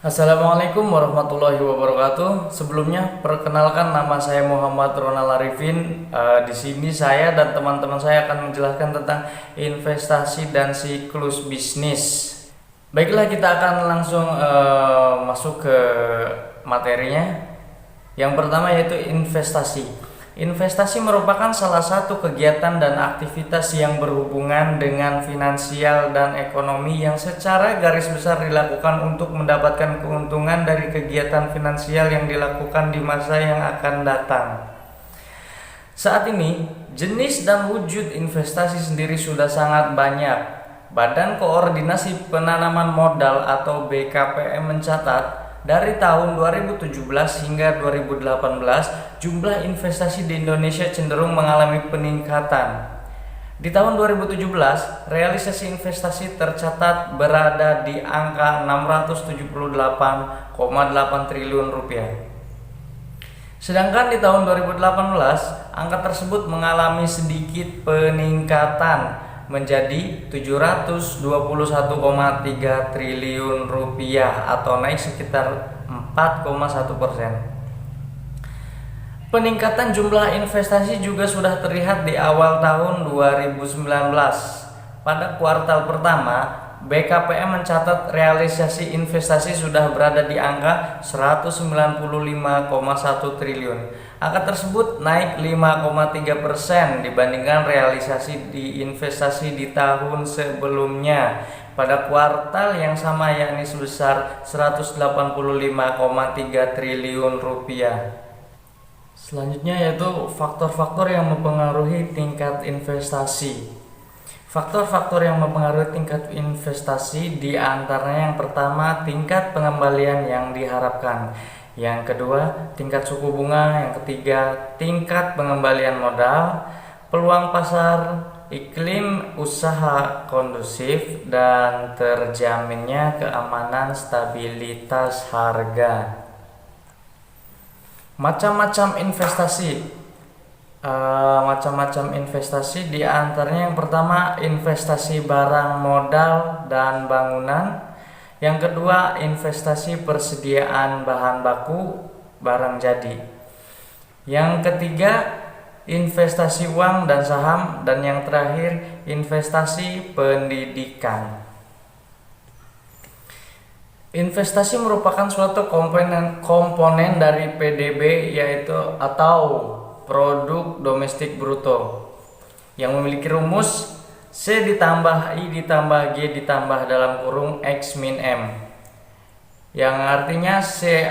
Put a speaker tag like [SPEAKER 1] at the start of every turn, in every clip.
[SPEAKER 1] Assalamualaikum warahmatullahi wabarakatuh. Sebelumnya, perkenalkan nama saya Muhammad Ronald Arifin. Di sini saya dan teman-teman saya akan menjelaskan tentang investasi dan siklus bisnis. Baiklah, kita akan langsung masuk ke materinya. Yang pertama yaitu investasi. Investasi merupakan salah satu kegiatan dan aktivitas yang berhubungan dengan finansial dan ekonomi yang secara garis besar dilakukan untuk mendapatkan keuntungan dari kegiatan finansial yang dilakukan di masa yang akan datang. Saat ini, jenis dan wujud investasi sendiri sudah sangat banyak. Badan Koordinasi Penanaman Modal atau BKPM mencatat dari tahun 2017 hingga 2018, jumlah investasi di Indonesia cenderung mengalami peningkatan. Di tahun 2017, realisasi investasi tercatat berada di angka 678,8 triliun rupiah. Sedangkan di tahun 2018, angka tersebut mengalami sedikit peningkatan menjadi 721,3 triliun rupiah atau naik sekitar 4,1%. Peningkatan jumlah investasi juga sudah terlihat di awal tahun 2019. Pada kuartal pertama, BKPM mencatat realisasi investasi sudah berada di angka 195,1 triliun. Angka tersebut naik 5,3% dibandingkan realisasi di investasi di tahun sebelumnya pada kuartal yang sama, yakni sebesar 185,3 triliun rupiah. Selanjutnya yaitu faktor-faktor yang mempengaruhi tingkat investasi. Faktor-faktor yang mempengaruhi tingkat investasi di antaranya yang pertama, tingkat pengembalian yang diharapkan. Yang kedua, tingkat suku bunga. Yang ketiga, tingkat pengembalian modal, peluang pasar, iklim usaha kondusif, dan terjaminnya keamanan stabilitas harga. Macam-macam investasi. Macam-macam investasi di antaranya yang pertama, investasi barang modal dan bangunan. Yang kedua, investasi persediaan bahan baku barang jadi. Yang ketiga, investasi uang dan saham. Dan yang terakhir, investasi pendidikan. Investasi merupakan suatu komponen dari PDB, yaitu atau produk domestik bruto, yang memiliki rumus C ditambah I ditambah G ditambah dalam kurung X min M, yang artinya C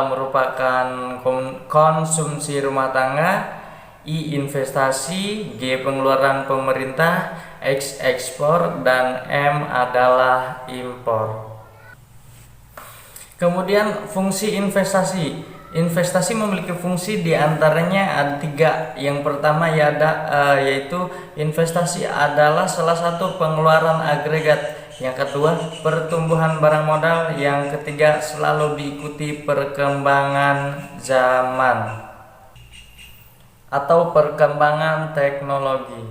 [SPEAKER 1] merupakan konsumsi rumah tangga, I investasi, G pengeluaran pemerintah, X ekspor, dan M adalah impor. Kemudian fungsi investasi. Investasi memiliki fungsi diantaranya ada 3. Yang pertama yaitu investasi adalah salah satu pengeluaran agregat. Yang kedua, pertumbuhan barang modal. Yang ketiga, selalu diikuti perkembangan zaman atau perkembangan teknologi.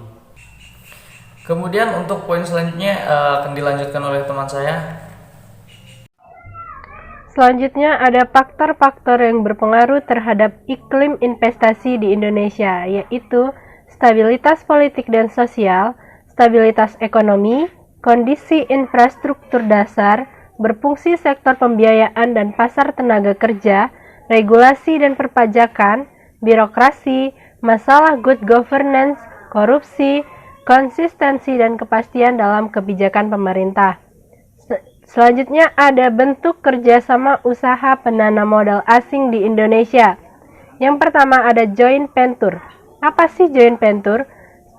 [SPEAKER 1] Kemudian untuk poin selanjutnya akan dilanjutkan oleh teman saya.
[SPEAKER 2] Selanjutnya ada faktor-faktor yang berpengaruh terhadap iklim investasi di Indonesia, yaitu stabilitas politik dan sosial, stabilitas ekonomi, kondisi infrastruktur dasar, berfungsi sektor pembiayaan dan pasar tenaga kerja, regulasi dan perpajakan, birokrasi, masalah good governance, korupsi, konsistensi dan kepastian dalam kebijakan pemerintah. Selanjutnya ada bentuk kerjasama usaha penanam modal asing di Indonesia. Yang pertama ada joint venture. Apa sih joint venture?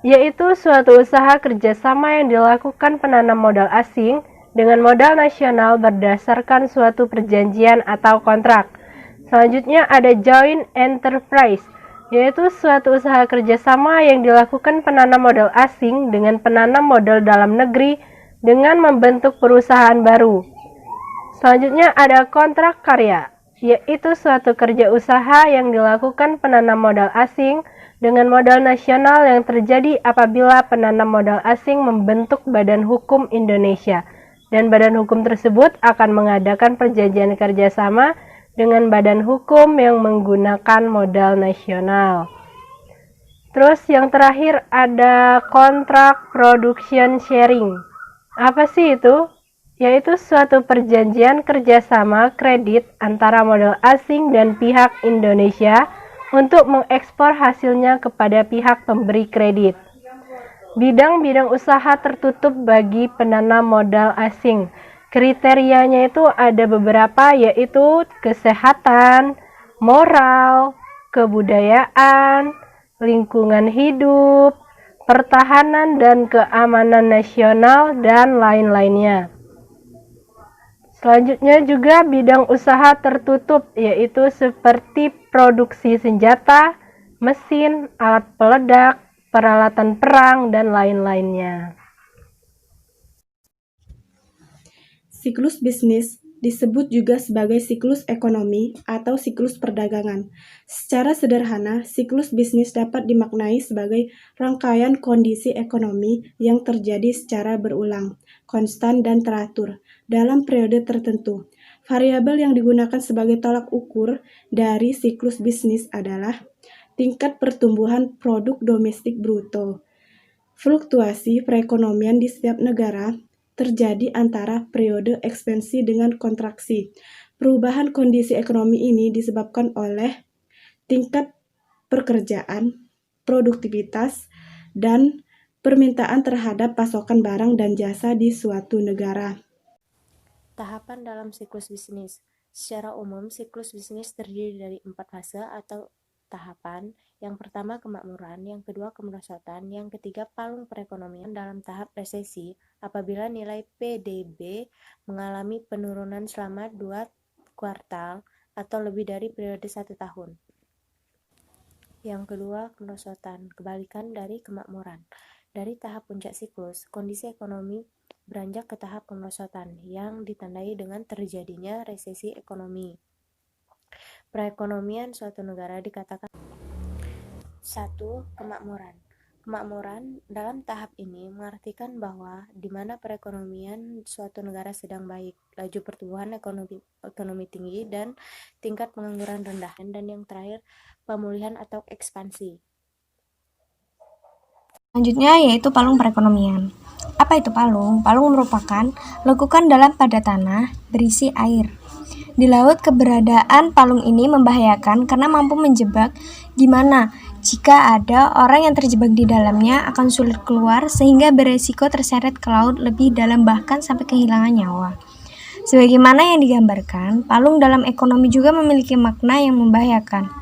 [SPEAKER 2] Yaitu suatu usaha kerjasama yang dilakukan penanam modal asing dengan modal nasional berdasarkan suatu perjanjian atau kontrak. Selanjutnya ada joint enterprise, yaitu suatu usaha kerjasama yang dilakukan penanam modal asing dengan penanam modal dalam negeri dengan membentuk perusahaan baru. Selanjutnya ada kontrak karya, yaitu suatu kerja usaha yang dilakukan penanam modal asing dengan modal nasional yang terjadi apabila penanam modal asing membentuk Badan Hukum Indonesia. dan badan hukum tersebut akan mengadakan perjanjian kerjasama dengan badan hukum yang menggunakan modal nasional. Terus yang terakhir ada kontrak production sharing. Apa sih itu? Yaitu suatu perjanjian kerjasama kredit antara modal asing dan pihak Indonesia untuk mengekspor hasilnya kepada pihak pemberi kredit. Bidang-bidang usaha tertutup bagi penanam modal asing. Kriterianya itu ada beberapa, yaitu kesehatan, moral, kebudayaan, lingkungan hidup, pertahanan dan keamanan nasional, dan lain-lainnya. Selanjutnya juga bidang usaha tertutup, yaitu seperti produksi senjata, mesin, alat peledak, peralatan perang, dan lain-lainnya.
[SPEAKER 3] Siklus bisnis disebut juga sebagai siklus ekonomi atau siklus perdagangan. Secara sederhana, siklus bisnis dapat dimaknai sebagai rangkaian kondisi ekonomi yang terjadi secara berulang, konstan, dan teratur dalam periode tertentu. Variabel yang digunakan sebagai tolak ukur dari siklus bisnis adalah tingkat pertumbuhan produk domestik bruto. Fluktuasi perekonomian di setiap negara terjadi antara periode ekspansi dengan kontraksi. Perubahan kondisi ekonomi ini disebabkan oleh tingkat pekerjaan, produktivitas, dan permintaan terhadap pasokan barang dan jasa di suatu negara.
[SPEAKER 4] Tahapan dalam siklus bisnis. Secara umum, siklus bisnis terdiri dari 4 fase atau tahapan. Yang pertama kemakmuran, yang kedua kemerosotan, yang ketiga palung perekonomian dalam tahap resesi apabila nilai PDB mengalami penurunan selama 2 kuartal atau lebih dari periode 1 tahun. Yang kedua kemerosotan, kebalikan dari kemakmuran. Dari tahap puncak siklus, kondisi ekonomi beranjak ke tahap kemerosotan yang ditandai dengan terjadinya resesi ekonomi. Perekonomian suatu negara dikatakan 1. Kemakmuran. Kemakmuran dalam tahap ini mengartikan bahwa di mana perekonomian suatu negara sedang baik, laju pertumbuhan ekonomi tinggi, dan tingkat pengangguran rendah. Dan yang terakhir, pemulihan atau ekspansi.
[SPEAKER 5] Selanjutnya yaitu palung perekonomian. Apa itu palung? Palung merupakan lekukan dalam pada tanah berisi air. Di laut, keberadaan palung ini membahayakan karena mampu menjebak, gimana jika ada orang yang terjebak di dalamnya akan sulit keluar sehingga beresiko terseret ke laut lebih dalam bahkan sampai kehilangan nyawa. Sebagaimana yang digambarkan, palung dalam ekonomi juga memiliki makna yang membahayakan.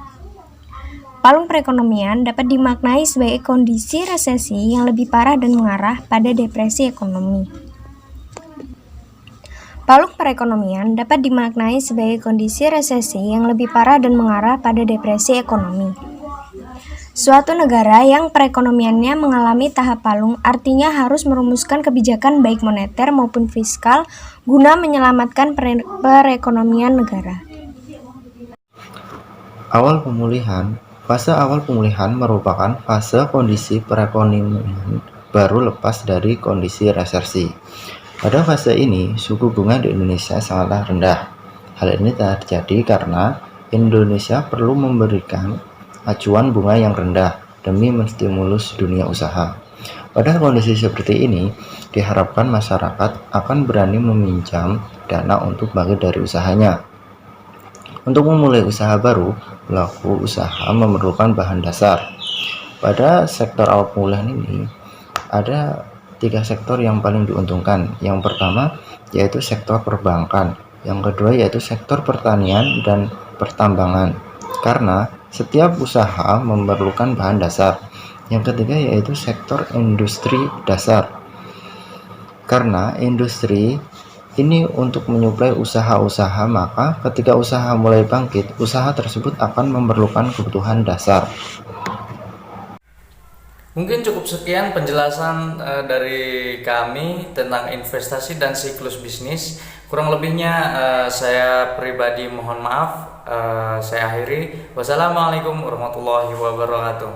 [SPEAKER 5] Palung perekonomian dapat dimaknai sebagai kondisi resesi yang lebih parah dan mengarah pada depresi ekonomi. Palung perekonomian dapat dimaknai sebagai kondisi resesi yang lebih parah dan mengarah pada depresi ekonomi. Suatu negara yang perekonomiannya mengalami tahap palung artinya harus merumuskan kebijakan baik moneter maupun fiskal guna menyelamatkan perekonomian negara.
[SPEAKER 6] Awal pemulihan. Fase awal pemulihan merupakan fase kondisi perekonomian baru lepas dari kondisi resesi. Pada fase ini, suku bunga di Indonesia sangatlah rendah. Hal ini terjadi karena Indonesia perlu memberikan acuan bunga yang rendah demi menstimulus dunia usaha. Pada kondisi seperti ini, diharapkan masyarakat akan berani meminjam dana untuk bangkit dari usahanya. Untuk memulai usaha baru, pelaku usaha memerlukan bahan dasar. Pada sektor awal pemulihan ini, ada 3 sektor yang paling diuntungkan. Yang pertama yaitu sektor perbankan, yang kedua yaitu sektor pertanian dan pertambangan, karena setiap usaha memerlukan bahan dasar. Yang ketiga yaitu sektor industri dasar, karena industri ini untuk menyuplai usaha-usaha, maka ketika usaha mulai bangkit, usaha tersebut akan memerlukan kebutuhan dasar.
[SPEAKER 1] Mungkin cukup sekian penjelasan dari kami tentang investasi dan siklus bisnis. Kurang lebihnya saya pribadi mohon maaf. Saya akhiri. Wassalamualaikum warahmatullahi wabarakatuh.